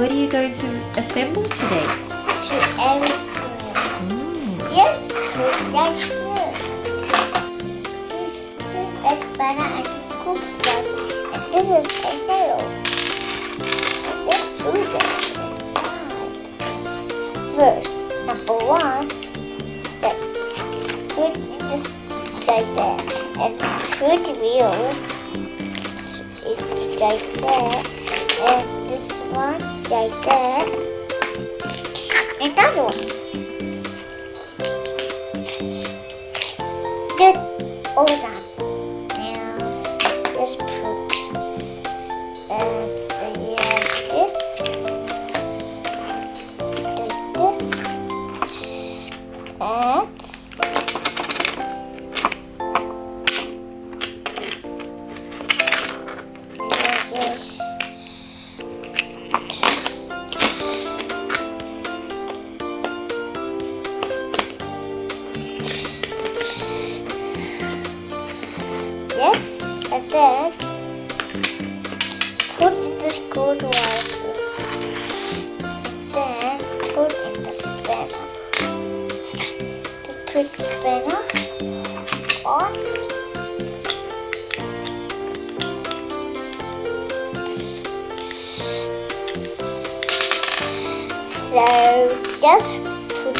what are you going to assemble today? To everything. Yes, put like this. This is a spanner and a screwdriver. And this is a nail. Let's put it inside. First, number 1, put it just like that. And put wheels like that. And this one like that. Another one. Good. All done. Now let's put this like this. And yes, and then put in the screwdriver. Then put in the spanner. Put spanner on. So just put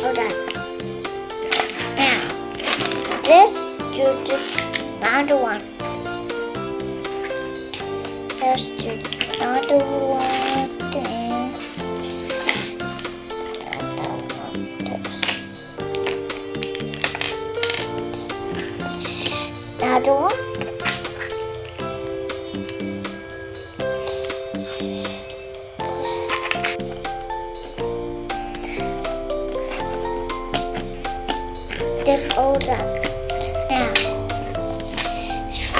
hold on. Now let's do another one. Let's do another one. Then another one. Another one. That's all done. Now,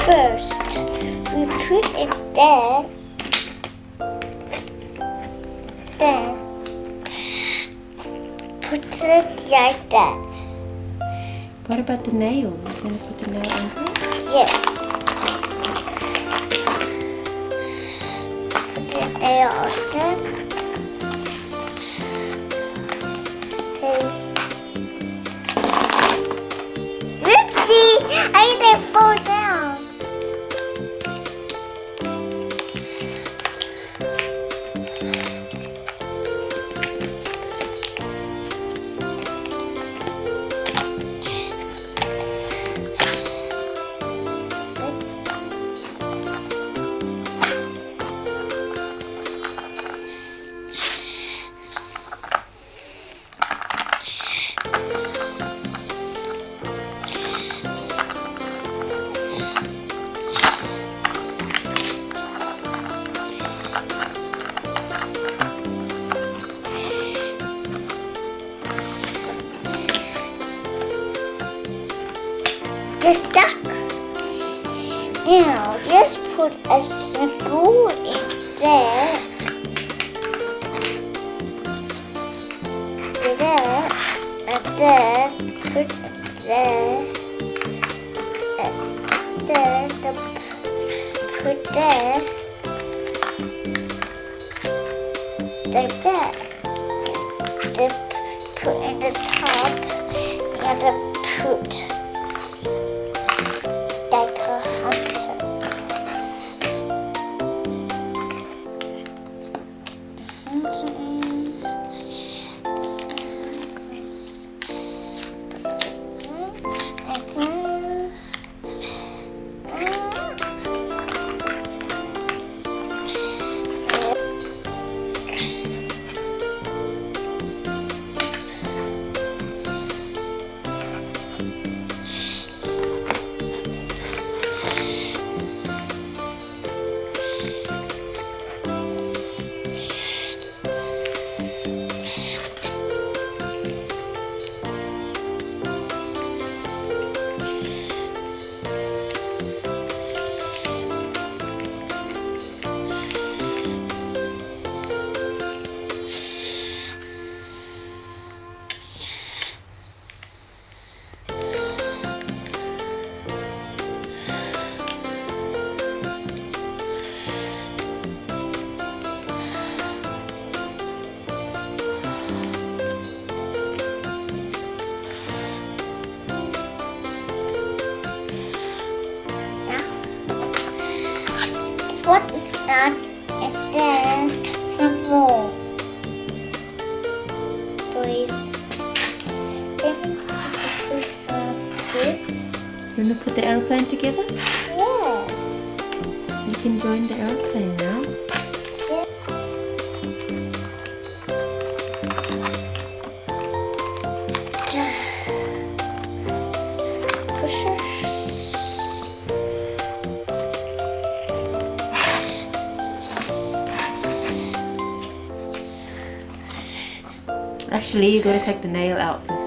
first we put it there. Then put it like that. What about the nail? You're going to put the nail on here? Yes. Put it there on there. Whoopsie! I didn't fall down. You're stuck. Now let's put a screw in there. There, and then put it there. And then put there. Like that. Then put in the top. And then put like a hunter. You want to put the airplane together? Yeah. You can join the airplane now. Actually, you got to take the nail out first.